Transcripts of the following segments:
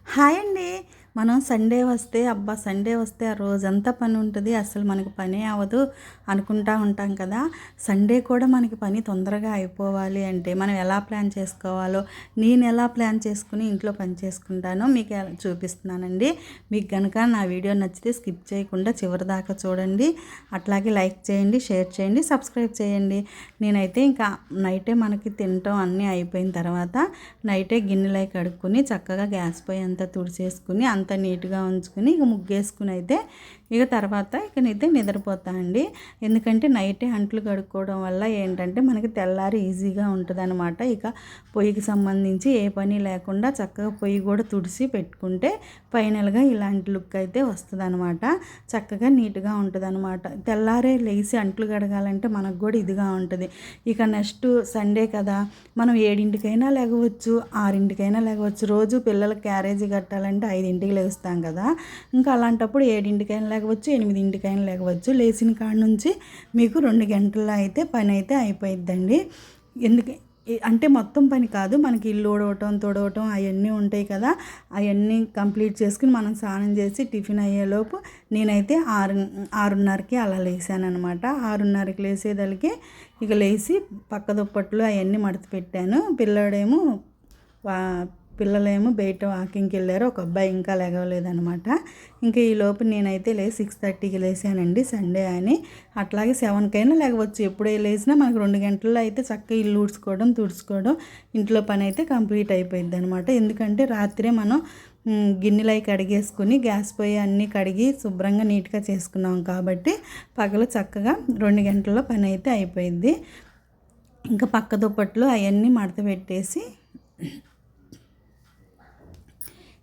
Hi అండి. మనం Sunday వస్తే అబ్బా! సండే వస్తే ఆ రోజంతా పని ఉంటుంది. అసలు మనకి పనే అవ్వదు అనుకుంటా ఉంటాం కదా! సండే కూడా మనకి పని తొందరగా అయిపోవాలి అంటే మనం ఎలా ప్లాన్ చేసుకోవాలో, నేను ఎలా ప్లాన్ చేసుకుని ఇంట్లో పని చేసుకుంటానో మీకు చూపిస్తున్నానండి. మీకు గనక నా వీడియో నచ్చితే స్కిప్ చేయకుండా చివరి దాకా చూడండి. అట్లాగే లైక్ చేయండి, షేర్ చేయండి, సబ్స్క్రైబ్ చేయండి. నేనైతే ఇంకా నైటే మనకి తినటం అన్నీ అయిపోయిన తర్వాత నైటే గిన్నెలై కడుక్కొని చక్కగా గ్యాస్ పొయ్యి అంతా తుడిచేసుకుని అంతా నీట్గా ఉంచుకుని ఇక ముగ్గేసుకుని అయితే ఇక తర్వాత ఇకనైతే నిద్రపోతా అండి. ఎందుకంటే నైటే అంట్లు కడుక్కోవడం వల్ల ఏంటంటే మనకి తెల్లారి ఈజీగా ఉంటుంది అనమాట. ఇక పొయ్యికి సంబంధించి ఏ పని లేకుండా చక్కగా పొయ్యి కూడా తుడిసి పెట్టుకుంటే ఫైనల్గా ఇలాంటి లుక్ అయితే వస్తుంది అనమాట. చక్కగా నీట్గా ఉంటుంది అనమాట. తెల్లారే లేచి అంట్లు కడగాలంటే మనకు కూడా ఇదిగా ఉంటుంది. ఇక నెక్స్ట్ సండే కదా, మనం 7:00కైనా లేగవచ్చు, 6:00కైనా లేగవచ్చు. రోజు పిల్లలకి క్యారేజీ కట్టాలంటే 5:00కి లేస్తాం కదా. ఇంకా అలాంటప్పుడు 7:00కైనా లేగవచ్చు, 8:00కైనా లేగవచ్చు. లేచిన కాడ నుంచి మీకు 2 గంటల్లో అయితే పని అయితే అయిపోయిద్దండి. ఎందుకు అంటే మొత్తం పని కాదు, మనకి ఇల్లు ఊడవటం, తుడవటం అవన్నీ ఉంటాయి కదా. అవన్నీ కంప్లీట్ చేసుకుని మనం స్నానం చేసి టిఫిన్ అయ్యేలోపు నేనైతే 6:30కి అలా లేసాను అనమాట. 6:30కి లేసేదలికి ఇక లేచి పక్క దుప్పట్లు అవన్నీ మడత పెట్టాను. పిల్లలేమో బయట వాకింగ్కి వెళ్ళారు. ఒక అబ్బాయి ఇంకా లేగలేదనమాట. ఇంకా ఈ లోపు నేనైతే 6:30కి లేసానండి సండే అని. అట్లాగే 7కైనా లేగవచ్చు. ఎప్పుడే లేసినా మనకు 2 గంటల్లో అయితే చక్కగా ఇల్లు ఊడ్చుకోవడం, తుడుచుకోవడం, ఇంట్లో పని అయితే కంప్లీట్ అయిపోయింది అనమాట. ఎందుకంటే రాత్రే మనం గిన్నెలు అవి కడిగేసుకుని గ్యాస్ పొయ్యి అన్నీ కడిగి శుభ్రంగా నీట్గా చేసుకున్నాం కాబట్టి పగలు చక్కగా 2 గంటల్లో పని అయితే అయిపోయింది. ఇంకా పక్క దుప్పట్లు అవన్నీ మడత పెట్టేసి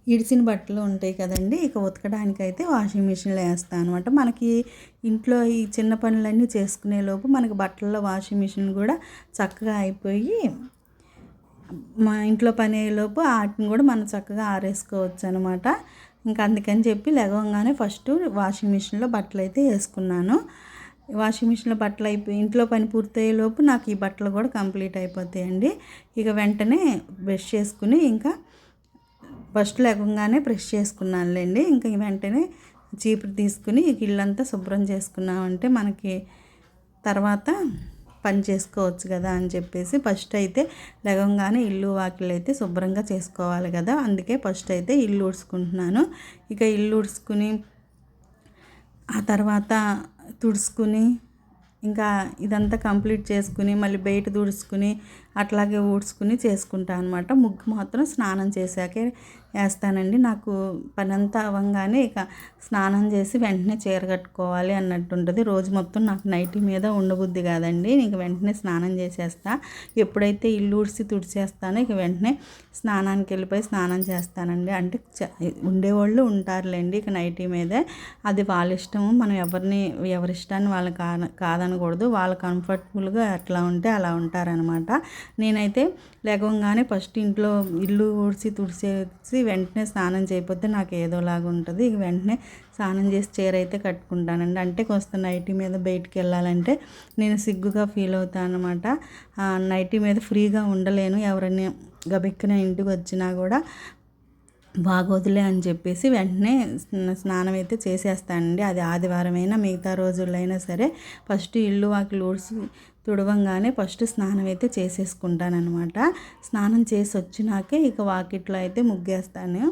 ఇడిచిన బట్టలు ఉంటాయి కదండి, ఇక ఉతకడానికైతే వాషింగ్ మిషన్లో వేస్తాను అనమాట. మనకి ఇంట్లో ఈ చిన్న పనులన్నీ చేసుకునే లోపు మనకి బట్టల్లో వాషింగ్ మిషన్ కూడా చక్కగా అయిపోయి మా ఇంట్లో పని అయ్యేలోపు వాటిని కూడా మనం చక్కగా ఆరేసుకోవచ్చు అనమాట. ఇంకా అందుకని చెప్పి లేవగానే ఫస్ట్ వాషింగ్ మిషన్లో బట్టలు అయితే వేసుకున్నాను. వాషింగ్ మిషన్లో బట్టలు అయిపోయి ఇంట్లో పని పూర్తయ్యేలోపు నాకు ఈ బట్టలు కూడా కంప్లీట్ అయిపోతాయండి. ఇక వెంటనే బ్రష్ చేసుకుని ఇంకా ఫస్ట్ లేవగానే బ్రష్ చేసుకున్నానులేండి. ఇంకా వెంటనే చీపురు తీసుకుని ఇల్లంతా శుభ్రం చేసుకున్నామంటే మనకి తర్వాత పని చేసుకోవచ్చు కదా అని చెప్పేసి ఫస్ట్ అయితే లేవగానే ఇల్లు వాకిలు అయితే శుభ్రంగా చేసుకోవాలి కదా, అందుకే ఫస్ట్ అయితే ఇల్లు ఊడ్చుకుంటున్నాను. ఇక ఇల్లు ఊడ్చుకుని ఆ తర్వాత తుడుచుకుని ఇంకా ఇదంతా కంప్లీట్ చేసుకుని మళ్ళీ బయట తుడుచుకుని అట్లాగే ఊడ్చుకుని చేసుకుంటాను అనమాట. ముగ్గు మాత్రం స్నానం చేశాకే వేస్తానండి. నాకు పని అంతా అవ్వగానే ఇక స్నానం చేసి వెంటనే చీర కట్టుకోవాలి అన్నట్టు ఉంటుంది. రోజు మొత్తం నాకు నైటీ మీద ఉండబుద్ధి కాదండి. ఇక వెంటనే స్నానం చేసేస్తా. ఎప్పుడైతే ఇల్లు ఊడ్చి తుడిచేస్తానో ఇక వెంటనే స్నానానికి వెళ్ళిపోయి స్నానం చేస్తానండి. అంటే ఉండేవాళ్ళు ఉంటారులేండి ఇక నైటీ మీదే, అది వాళ్ళ ఇష్టము. మనం ఎవరిష్టాన్ని వాళ్ళని కాదనకూడదు. వాళ్ళు కంఫర్టబుల్గా ఎట్లా ఉంటే అలా ఉంటారనమాట. నేనైతే లేవగానే ఫస్ట్ ఇంట్లో ఇల్లు ఊడ్చి తుడిచేసి వెంటనే స్నానం చేయకపోతే నాకు ఏదోలాగా ఉంటుంది. ఇక వెంటనే స్నానం చేసి చీర అయితే కట్టుకుంటానండి. అంటే కొంత నైటీ మీద బయటికి వెళ్ళాలంటే నేను సిగ్గుగా ఫీల్ అవుతాను అనమాట. నైటీ మీద ఫ్రీగా ఉండలేను. ఎవరైనా గబిక్కున ఇంటికి వచ్చినా కూడా బాగోదులే అని చెప్పేసి వెంటనే స్నానం అయితే చేసేస్తానండి. అది ఆదివారమైనా మిగతా రోజుల్లో అయినా సరే ఫస్ట్ ఇల్లు వాకిలు ఊడ్చి తుడవంగానే ఫస్ట్ స్నానం అయితే చేసేసుకుంటానమాట. స్నానం చేసి వచ్చినాకే ఇక వాకిట్లో అయితే ముగ్గేస్తాను.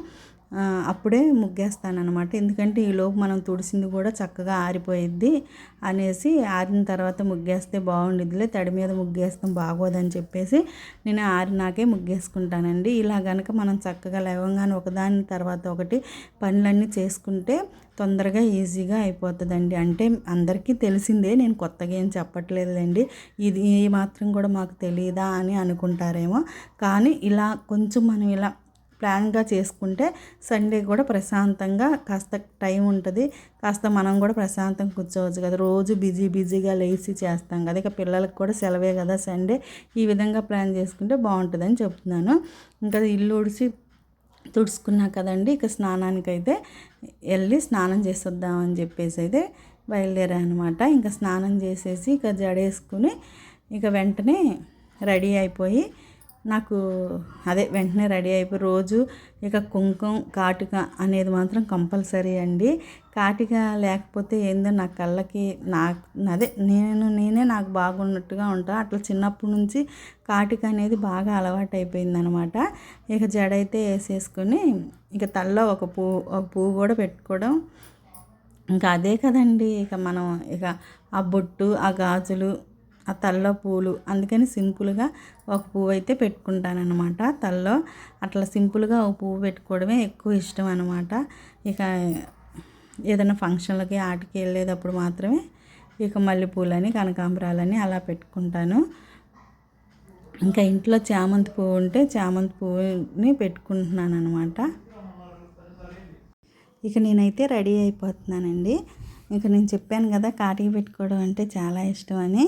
అప్పుడే ముగ్గేస్తానమాట. ఎందుకంటే ఈలోపు మనం తుడిసింది కూడా చక్కగా ఆరిపోయిద్ది అనేసి ఆరిన తర్వాత ముగ్గేస్తే బాగుండిద్దిలే, తడి మీద ముగ్గేస్తాం బాగోదని చెప్పేసి నేను ఆరినాకే ముగ్గేసుకుంటానండి. ఇలా కనుక మనం చక్కగా లేవగానే ఒకదాని తర్వాత ఒకటి పనులన్నీ చేసుకుంటే తొందరగా ఈజీగా అయిపోతుందండి. అంటే అందరికీ తెలిసిందే, నేను కొత్తగా ఏం చెప్పట్లేదులేండి. ఇది ఈ మాత్రం కూడా మాకు తెలియదా అని అనుకుంటారేమో. కానీ ఇలా కొంచెం మనం ఇలా ప్లాన్గా చేసుకుంటే సండే కూడా ప్రశాంతంగా కాస్త టైం ఉంటుంది, కాస్త మనం కూడా ప్రశాంతంగా కూర్చోవచ్చు కదా. రోజు బిజీగా లేచి చేస్తాం కదా. ఇక పిల్లలకు కూడా సెలవే కదా సండే. ఈ విధంగా ప్లాన్ చేసుకుంటే బాగుంటుందని చెప్తున్నాను. ఇంకా ఇల్లు ఊడ్చి తుడుచుకున్నా కదండి, ఇక స్నానానికి అయితే వెళ్ళి స్నానం చేసి వద్దామని చెప్పేసి అయితే బయలుదేరా అనమాట. ఇంకా స్నానం చేసేసి ఇక జడేసుకుని ఇక వెంటనే రెడీ అయిపోయి నాకు అదే వెంటనే రెడీ అయిపోయి రోజు ఇక కుంకుమ కాటుక అనేది మాత్రం కంపల్సరీ అండి. కాటుక లేకపోతే ఏందో నా కళ్ళకి అదే నేనే నాకు బాగున్నట్టుగా ఉంటా. అట్లా చిన్నప్పటి నుంచి కాటుక అనేది బాగా అలవాటు అయిపోయిందనమాట. ఇక జడ అయితే వేసేసుకొని ఇక తలలో ఒక పువ్వు కూడా పెట్టుకోవడం. ఇంకా అదే కదండి ఇక మనం ఇక ఆ బొట్టు, ఆ గాజులు, ఆ తలలో పూలు, అందుకని సింపుల్గా ఒక పువ్వు అయితే పెట్టుకుంటానన్నమాట తలలో. అట్లా సింపుల్గా ఒక పువ్వు పెట్టుకోవడమే ఎక్కువ ఇష్టం అనమాట. ఇక ఏదైనా ఫంక్షన్లకి ఆటికి వెళ్ళేటప్పుడు మాత్రమే ఇక మల్లెపూలని, కనకాంబరాలని అలా పెట్టుకుంటాను. ఇంకా ఇంట్లో చామంతి పువ్వు ఉంటే చామంతి పువ్వుని పెట్టుకుంటున్నాను అనమాట. ఇక నేనైతే రెడీ అయిపోతున్నానండి. ఇక నేను చెప్పాను కదా కాటికి పెట్టుకోవడం అంటే చాలా ఇష్టం అని.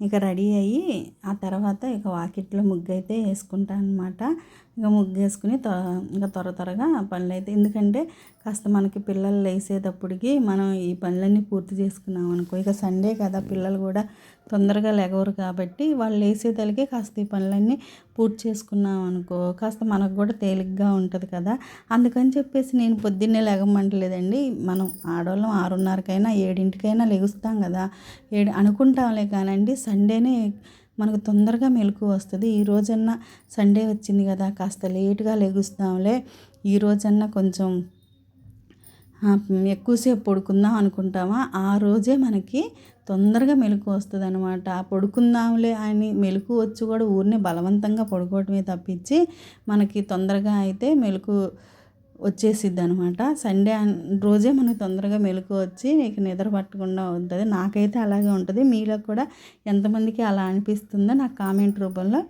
ఇక రెడీ అయ్యి ఆ తర్వాత ఇక వాకిట్లో ముగ్గు అయితే వేసుకుంటాను అనమాట. ఇక ముగ్గు వేసుకుని ఇంకా త్వరగా పనులు అయితే, ఎందుకంటే కాస్త మనకి పిల్లలు లేసేటప్పటికి మనం ఈ పనులన్నీ పూర్తి చేసుకున్నాం అనుకో, ఇక సండే కదా పిల్లలు కూడా తొందరగా లెగవరు కాబట్టి వాళ్ళు లేసేతలకే కాస్త ఈ పనులన్నీ పూర్తి చేసుకున్నాం అనుకో కాస్త మనకు కూడా తేలిగ్గా ఉంటుంది కదా. అందుకని చెప్పేసి నేను పొద్దున్నే లెగమంటలేదండి. మనం ఆడవాళ్ళం 6:30కైనా 7కైనా లెగుస్తాం కదా. అనుకుంటాంలే కానండి సండేనే మనకు తొందరగా మెలకు వస్తుంది. ఈ రోజన్నా సండే వచ్చింది కదా కాస్త లేటుగా లెగుస్తాంలే, ఈ రోజన్నా కొంచెం ఎక్కువసేపు పడుకుందాం అనుకుంటామా, ఆ రోజే మనకి తొందరగా మెలకు వస్తుంది అనమాట. పడుకుందాంలే అని మెలకు వచ్చి కూడా ఊరినే బలవంతంగా పడుకోవటమే తప్పించి మనకి తొందరగా అయితే మెలకు వచ్చేసిద్ది అనమాట. సండే రోజే మనకు తొందరగా మెలకు వచ్చి నీకు నిద్ర పట్టకుండా ఉంటుంది. నాకైతే అలాగే ఉంటుంది. మీలో కూడా ఎంతమందికి అలా అనిపిస్తుందో నాకు కామెంట్ రూపంలో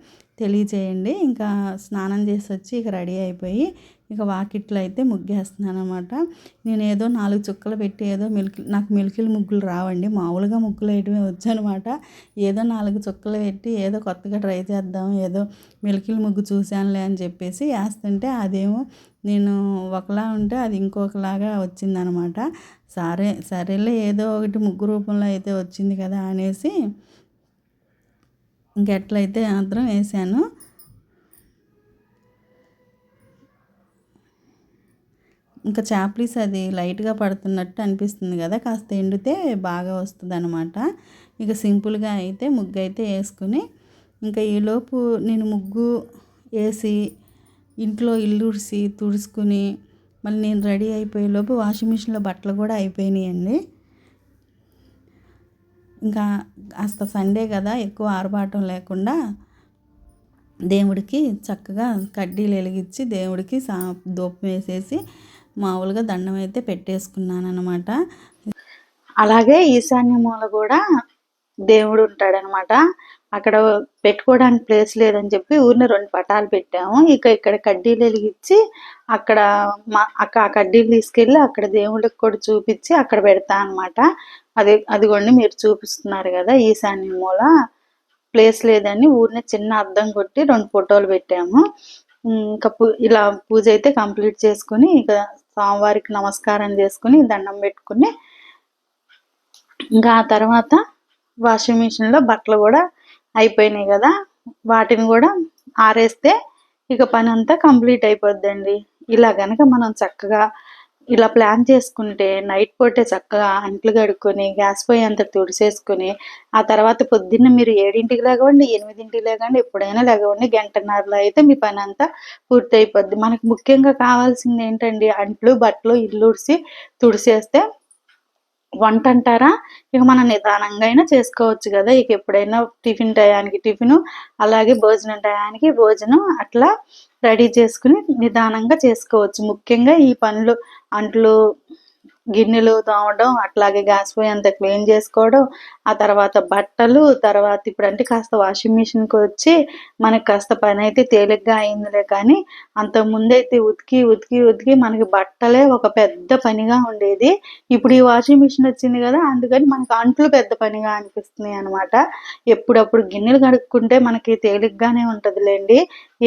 తెలియజేయండి. ఇంకా స్నానం చేసి వచ్చి ఇక రెడీ అయిపోయి ఇక వాకిట్లో అయితే ముగ్గేస్తున్నాను అనమాట. నేను ఏదో 4 చుక్కలు పెట్టి ఏదో నాకు మెలికలు ముగ్గులు రావండి, మామూలుగా ముగ్గులు వేయడమే వచ్చనమాట. ఏదో 4 చుక్కలు పెట్టి ఏదో కొత్తగా ట్రై చేద్దాం, ఏదో మెలికలు ముగ్గు చూశానులే అని చెప్పేసి వేస్తుంటే అదేమో నేను ఒకలా ఉంటే అది ఇంకొకలాగా వచ్చిందనమాట. సరేలే ఏదో ఒకటి ముగ్గు రూపంలో అయితే వచ్చింది కదా అనేసి ఇంకెట్లయితే మాత్రం వేసాను. ఇంకా చాప్లీస్ అది లైట్గా పడుతున్నట్టు అనిపిస్తుంది కదా, కాస్త ఎండితే బాగా వస్తుంది అనమాట. ఇక సింపుల్గా అయితే ముగ్గు అయితే వేసుకుని ఇంకా ఈలోపు నేను ముగ్గు వేసి ఇంట్లో ఇల్లు తుడుచుకుని మళ్ళీ నేను రెడీ అయిపోయేలోపు వాషింగ్ మిషన్లో బట్టలు కూడా అయిపోయినాయండి. ఇంకా కాస్త సండే కదా ఎక్కువ ఆర్భాటం లేకుండా దేవుడికి చక్కగా కడ్డీలు వెలిగించి దేవుడికి ధూపం వేసేసి మామూలుగా దండం అయితే పెట్టేసుకున్నాను అనమాట. అలాగే ఈశాన్య మూల కూడా దేవుడు ఉంటాడనమాట. అక్కడ పెట్టుకోవడానికి ప్లేస్ లేదని చెప్పి ఊరిని 2 పటాలు పెట్టాము. ఇక ఇక్కడ కడ్డీలు వెలిగించి అక్కడ ఆ కడ్డీలు తీసుకెళ్ళి అక్కడ దేవుడికి కూడా చూపించి అక్కడ పెడతా అనమాట. అదిగోండి మీరు చూపిస్తున్నారు కదా ఈశాన్య మూల ప్లేస్ లేదని ఊరిని చిన్న అద్దం కొట్టి 2 ఫోటోలు పెట్టాము. ఇంకా ఇలా పూజ అయితే కంప్లీట్ చేసుకుని ఇక స్వామివారికి నమస్కారం చేసుకుని దండం పెట్టుకుని ఇంకా ఆ తర్వాత వాషింగ్ మిషన్లో బట్టలు కూడా అయిపోయినాయి కదా, వాటిని కూడా ఆరేస్తే ఇక పని అంతా కంప్లీట్ అయిపోద్దండి. ఇలా గనక మనం చక్కగా ఇలా ప్లాన్ చేసుకుంటే నైట్ పూటే చక్కగా అంట్లు కడుక్కొని గ్యాస్ పొయ్యి అంతా తుడిసేసుకుని ఆ తర్వాత పొద్దున్న మీరు 7ంటికి లేగవండి, 8ంటికి లేగండి, ఎప్పుడైనా లేగవండి, గంటన్నరలో అయితే మీ పని అంతా పూర్తి అయిపోద్ది. మనకు ముఖ్యంగా కావాల్సింది ఏంటండి, అంట్లు బట్టలు ఇల్లు తుడిసేస్తే. వంట అంటారా ఇక మనం నిదానంగా అయినా చేసుకోవచ్చు కదా. ఇక ఎప్పుడైనా టిఫిన్ టయానికి టిఫిను, అలాగే భోజనం టయానికి భోజనం అట్లా రెడీ చేసుకుని నిదానంగా చేసుకోవచ్చు. ముఖ్యంగా ఈ పనులు అంట్లు గిన్నెలు తోమడం, అట్లాగే గ్యాస్ పొయ్యి అంతా క్లీన్ చేసుకోవడం, ఆ తర్వాత బట్టలు, తర్వాత ఇప్పుడంటే కాస్త వాషింగ్ మిషన్కి వచ్చి మనకి కాస్త పని అయితే తేలిగ్గా అయిందిలే. కానీ అంతకుముందైతే ఉతికి మనకి బట్టలే ఒక పెద్ద పనిగా ఉండేది. ఇప్పుడు ఈ వాషింగ్ మిషన్ వచ్చింది కదా, అందుకని మనకు అంట్లు పెద్ద పనిగా అనిపిస్తున్నాయి అనమాట. ఎప్పుడప్పుడు గిన్నెలు కడుక్కుంటే మనకి తేలిగ్గానే ఉంటుందిలేండి.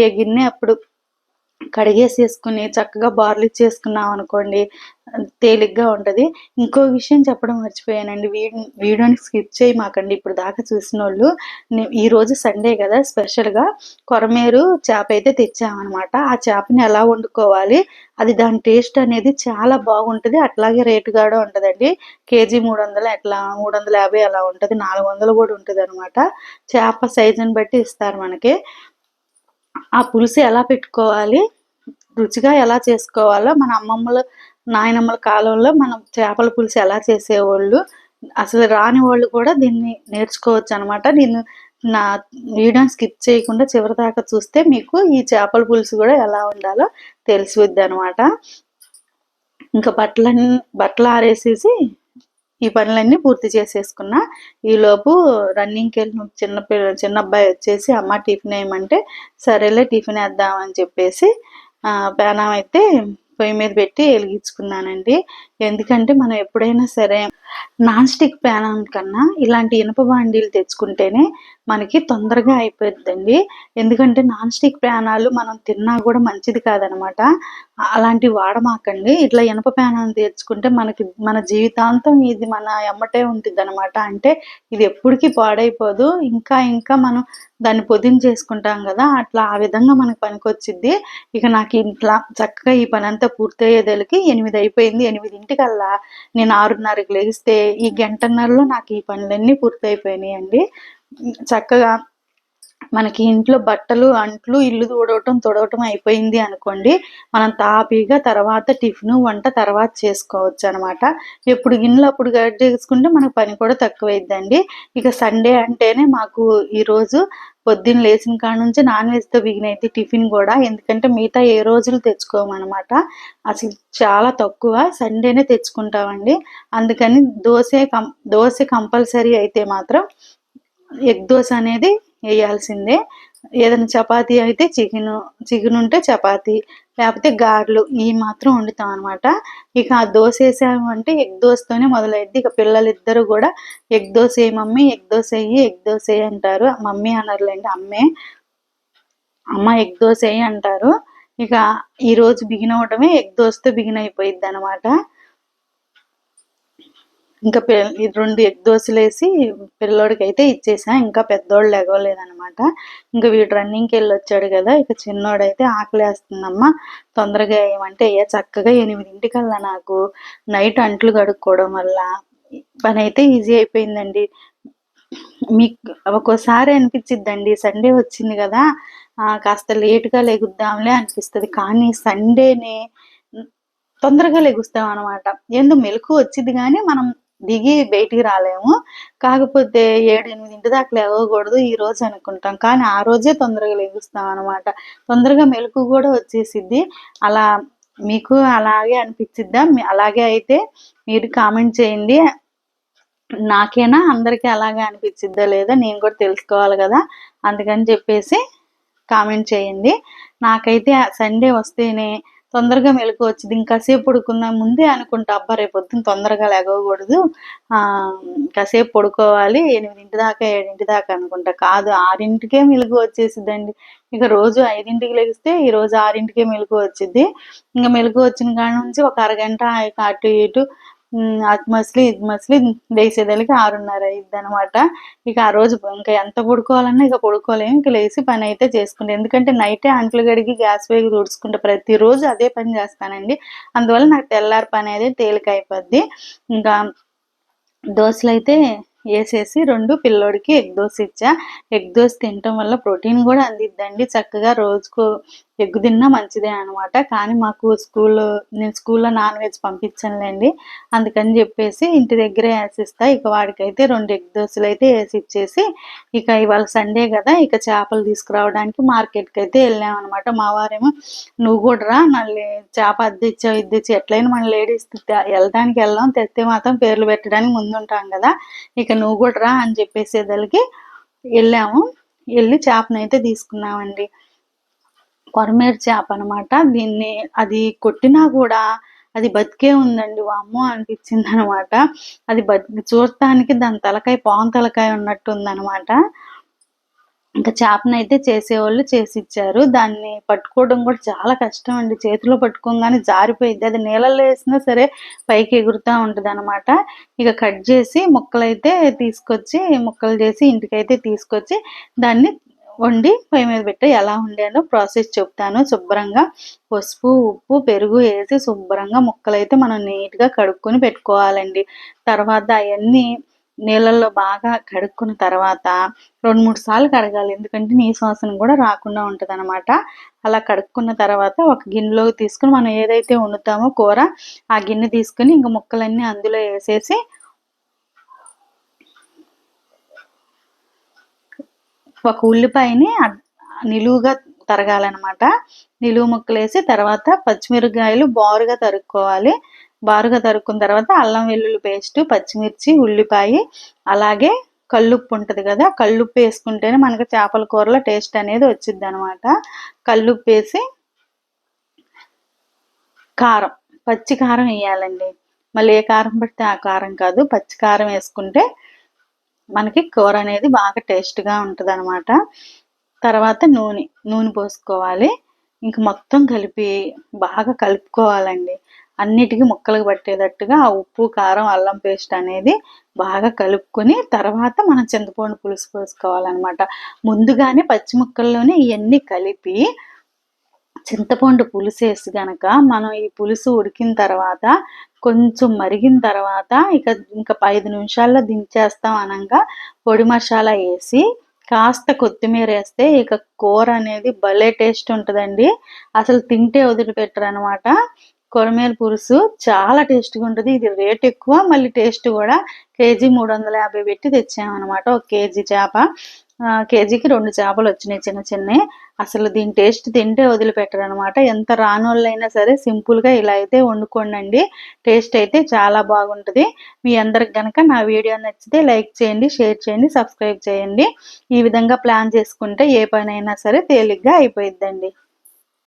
ఏ గిన్నె అప్పుడు కడిగేసేసుకుని చక్కగా బార్లిచ్చేసుకున్నాం అనుకోండి తేలిగ్గా ఉంటది. ఇంకో విషయం చెప్పడం మర్చిపోయానండి. వీడియోని స్కిప్ చేయమాకండి ఇప్పుడు దాకా చూసినోళ్ళు. ఈరోజు సండే గదా! స్పెషల్‌గా కొరమేరు చేపైతే తెచ్చామనమాట. ఆ చేపని ఎలా వండుకోవాలి, అది దాని టేస్ట్ అనేది చాలా బాగుంటది. అట్లాగే రేటు కూడా ఉంటదండి. కేజీ 300 అట్లా 350 అలా ఉంటది. 400 కూడా ఉంటదనమాట. చేప సైజుని బట్టి ఇస్తారు మనకి. ఆ పులుసు ఎలా పెట్టుకోవాలి, రుచిగా ఎలా చేసుకోవాలో మన అమ్మమ్మలు, నాయనమ్మల కాలంలో మనం చేపల పులుసు ఎలా చేసేవోళ్ళు, అసలు రాని వాళ్ళు కూడా దీన్ని నేర్చుకోవచ్చనమాట. నేను నా వీడియోని స్కిప్ చేయకుండా చివరిదాకా చూస్తే మీకు ఈ చేపల పులుసు కూడా ఎలా వండాలో తెలిసిద్దనమాట. ఇంకా బట్టలు ఆరేసేసి ఈ పనులన్నీ పూర్తి చేసేసుకున్నా. ఈలోపు రన్నింగ్‌కెళ్ళిన చిన్నబ్బాయి వచ్చేసి అమ్మ టిఫిన్ ఏయమంటే, సరేలే టిఫిన్ ఏద్దాం అని చెప్పేసి పెనం అయితే పొయ్యి మీద పెట్టి ఎలిగించుకున్నానండి. ఎందుకంటే మనం ఎప్పుడైనా సరే నాన్ స్టిక్ ప్యాన్ కన్నా ఇలాంటి ఇనుప బాండీలు తెచ్చుకుంటేనే మనకి తొందరగా అయిపోద్దండి. ఎందుకంటే నాన్ స్టిక్ ప్యానాలు మనం తిన్నా కూడా మంచిది కాదనమాట. అలాంటివి వాడమాకండి. ఇట్లా ఇనుప ప్యానాలు తెచ్చుకుంటే మన జీవితాంతం ఇది మన ఎమ్మటే ఉండిద్దనమాట. అంటే ఇది ఎప్పటికి పాడైపోదు. ఇంకా మనం దాన్ని పొదించేసుకుంటాం గదా! అట్లా ఆ విధంగా మనకు పనికొచ్చిద్ది. ఇక నాకు ఇట్లా చక్కగా ఈ పనంతా పూర్తయ్యేదలకి 8 అయిపోయింది. 8:00కల్లా నేను 6:30కి లెగిస్తే ఈ గంటన్నరలో నాకు ఈ పనులన్నీ పూర్తయిపోయినాయండి. చక్కగా మనకి ఇంట్లో బట్టలు, అంట్లు, ఇల్లు తుడవటం అయిపోయింది అనుకోండి. మనం తాపీగా తర్వాత టిఫిను, వంట తర్వాత చేసుకోవచ్చనమాట. ఎప్పుడు గిన్నెలు అప్పుడు కడిగేసుకుంటే మనకు పని కూడా తక్కువైద్దండి. ఇక సండే అంటేనే మాకు ఈరోజు పొద్దున్న లేచిన కాడ నుంచి నాన్ వెజ్‌తో బిగినయిద్ది టిఫిన్ గూడా. ఎందుకంటే మిగతా ఏ రోజులు తెచ్చుకోమనమాట. అసలు చాలా తక్కువ. సండేనే తెచ్చుకుంటామండి. అందుకని దోస కంపల్సరీ అయితే మాత్రం ఎగ్ దోస అనేది ఎయ్యాల్సిందే. ఏదైనా చపాతీ అయితే చికెనుంటే చపాతీ, లేపోతే గారెలు ఇయి మాత్రం వండుతామనమాట. ఇక ఆ దోసేసామంటే ఎగ్ దోసతోనే మొదలైద్ది. ఇక పిల్లలిద్దరూ గూడా ఎగ్ దోస ఎయి మమ్మీ, ఎగ్ దోస ఎయి అంటారు. మమ్మీ అనరులెండి అమ్మే. అమ్మ ఎగ్ దోస ఎయి అంటారు. ఇక ఈరోజు బిగినవ్వటమే ఎగ్ దోసతో బిగినయిపోయిద్దనమాట. ఇంకా 2 ఎగ్ దోసలేసి పిల్లోడికైతే ఇచ్చేసా. ఇంకా పెద్దోడు లెగవలేదనమాట. ఇంక వీడు రన్నింగ్‌కెళ్ళొచ్చాడు గదా! ఇక చిన్నోడైతే ఆకలేస్తుందమ్మా తొందరగా ఎయమంటే చక్కగా 8:00కల్లా నాకు నైట్ అంట్లు కడుక్కోవడం వల్ల పనైతే ఈజీ అయిపోయిందండి. మీకు ఒక్కోసారి అనిపిచ్చిద్దండి సండే వచ్చింది గదా! కాస్త లేట్‌గా లెగుద్దాంలే అనిపిస్తది. కానీ సండేనే తొందరగా లెగుస్తామనమాట. ఏందో మెలుకువ వచ్చిద్ది గానీ మనం దిగి బయటికి రాలేము. కాకపోతే 7, 8 దాకా లెగవగూడదు ఈరోజు అనుకుంటాం. కానీ ఆ రోజే తొందరగా లెగుస్తామనమాట. తొందరగా మెలుకువ గూడా వచ్చేసిద్ది. అలా మీకు అలాగే అనిపిచ్చిద్దా? అలాగే అయితే మీరు కామెంట్ చేయండి. నాకేనా? అందరికీ అలాగే అనిపిచ్చిద్దా లేదా? నేను కూడా తెలుసుకోవాలి గదా! అందుకని చెప్పేసి కామెంట్ చేయండి. నాకైతే సండే వస్తేనే తొందరగా మెలుకువ వచ్చిద్ది. ఇంకాసేపు పడుకుందాం ముందే అనుకుంటా అబ్బా! రేపొద్దున తొందరగా లెగవగూడదు. కాసేపు పడుకోవాలి 8 దాకా, 7 దాకా అనుకుంటా. కాదు 6కే మెలుకువ వచ్చేసిద్దండి. ఇక రోజు 5కి లెగిస్తే ఈరోజు 6కే మెలుకువ వచ్చిద్ది. ఇంక మెలుకువ వచ్చిన కాడ నుంచి ఒక అరగంట ఇక అటు ఇటు అటు మసిలి ఇది మసిలి లేసేదలకి 6:30 అయిద్దనమాట. ఇక ఆ రోజు ఇంక ఎంత పడుకోవాలన్నా ఇక పడుకోలేము. ఇంక లేసి పనైతే చేసుకుంటా. ఎందుకంటే నైటే అంట్లు కడిగి గ్యాస్ వెలిగి తుడుచుకుంటా. ప్రతిరోజు అదే పని చేస్తానండి. అందువల్ల నాకు తెల్లారి పననేది తేలికయిపోద్ది. ఇంకా దోసలైతే ఏసేసి 2 పిల్లోడికి ఎగ్ దోస ఇచ్చా. ఎగ్ దోస తినటం వల్ల ప్రోటీన్ గూడా అందిద్దండి. చక్కగా రోజుకో ఎగ్ తిన్నా మంచిదే అనమాట. కానీ మాకు నేను స్కూల్లో నాన్ వెజ్ పంపించనులేండి. అందుకని జెప్పేసి ఇంటి దగ్గరే ఏసిస్తా. ఇక వాడికైతే 2 ఎగ్ దోసలైతే ఏసిచ్చేసి, ఇక ఇవాళ సండే గదా! ఇక చేపలు తీసుకురావడానికి మార్కెట్‌కైతే ఎళ్ళామనమాట. మా వారేమో "నువ్వు గూడా రా చేప అద్దిచ్చావు, ఇద్దిచ్చావు ఎట్లైనా మన లేడీస్ ఎళ్ళటానికి ఎళ్ళం. తెస్తే మాత్రం పేర్లు పెట్టడానికి ముందుంటాం గదా! ఇక నువ్వు గూడా రా" అని చెప్పేసేదలకి ఎళ్ళాము. ఎళ్లి చేపనైతే తీసుకున్నామండి. కొరమేరు చేపనమాట. అది కొట్టినా గూడా అది బతికే ఉందండి. వామ్మో! అనిపిచ్చిందనమాట. అది చూడటానికి దాని తలకాయ పాము తలకాయ ఉన్నట్టుందనమాట. ఇంకా చేపనైతే చేసేవాళ్ళు చేసిచ్చారు. దాన్ని పట్టుకోవడం కూడా చాలా కష్టం అండి. చేతిలో పట్టుకోగానే జారిపోయిద్ది. అది నీళ్ళల్లో వేసినా సరే పైకి ఎగురుతా ఉంటదనమాట. ఇక కట్ చేసి ముక్కలైతే తీసుకొచ్చి ముక్కలు చేసి ఇంటికైతే తీసుకొచ్చి దాన్ని వండి పొయ్యి మీద పెట్టి ఎలా వండానో ప్రాసెస్ చెప్తాను. శుభ్రంగా పసుపు, ఉప్పు, పెరుగు వేసి శుభ్రంగా ముక్కలైతే మనం నీట్‌గా కడుక్కొని పెట్టుకోవాలండి. తర్వాత అయన్నీ నీళ్ళల్లో బాగా కడుక్కున్న తర్వాత 2, 3 సార్లు కడగాలి. ఎందుకంటే నీసు వాసన కూడా రాకుండా ఉంటదనమాట. అలా కడుక్కున్న తర్వాత ఒక గిన్నెలోకి తీసుకొని మనం ఏదైతే వండుతామో కూర, ఆ గిన్నె తీసుకొని ఇంక ముక్కలన్నీ అందులో వేసేసి ఒక ఉల్లిపాయని నిలువుగా తరగాలనమాట. నిలువు ముక్కలేసి తర్వాత పచ్చిమిరపకాయలు బారుగా తరుక్కోవాలి. బారుగా తరుక్కున్న తర్వాత అల్లం వెల్లుల్లి పేస్టు, పచ్చిమిర్చి, ఉల్లిపాయ, అలాగే కల్లుప్పు ఉంటది కదా, కల్లుప్పు వేసుకుంటేనే మనకి చేపల కూరలో టేస్ట్ అనేది వచ్చిద్దనమాట. కల్లుప్పు వేసి కారం, పచ్చి కారం వేయాలండి. మళ్ళీ ఏ కారం పడితే ఆ కారం కాదు, పచ్చి కారం వేసుకుంటే మనకి కూర అనేది బాగా టేస్ట్‌గా ఉంటదనమాట. తర్వాత నూనె పోసుకోవాలి. ఇంక మొత్తం కలిపి బాగా కలుపుకోవాలండి. అన్నిటికి ముక్కలకు పట్టేటట్టుగా ఆ ఉప్పు, కారం, అల్లం పేస్ట్ అనేది బాగా కలుపుకొని తర్వాత మనం చింతపండు పులుసు పోసుకోవాలనమాట. ముందుగానే పచ్చి ముక్కల్లోనే ఇయన్నీ కలిపి చింతపండు పులుసేసి గనక మనం ఈ పులుసు ఉడికిన తర్వాత కొంచెం మరిగిన తర్వాత ఇంక 5 నిమిషాల్లో దించేస్తాం అనంగా పొడి మసాలా వేసి కాస్త కొత్తిమీర వేస్తే ఇక కూర అనేది భలే టేస్ట్ ఉంటదండి. అసలు తింటే వదిలిపెట్టరనమాట. కొరమేను పులుసు చాలా టేస్ట్‌గా ఉంటది. ఇది రేట్ ఎక్కువ, మళ్ళీ టేస్ట్ కూడా. కేజీ 350 పెట్టి తెచ్చామనమాట. ఒక కేజీ చేప. కేజీకి 2 చేపలొచ్చినాయి చిన్న చిన్నయి. అసలు దీని టేస్ట్ తింటే వదిలిపెట్టరనమాట. ఎంత రానోళ్ళైనా సరే సింపుల్‌గా ఇలా అయితే వండుకోండండి. టేస్ట్ అయితే చాలా బాగుంటది. మీ అందరికి గనక నా వీడియో నచ్చితే లైక్ చేయండి, షేర్ చేయండి, సబ్స్క్రైబ్ చేయండి. ఈ విధంగా ప్లాన్ చేసుకుంటే ఏ పనైనా సరే తేలిగ్గా అయిపోయిద్దండి.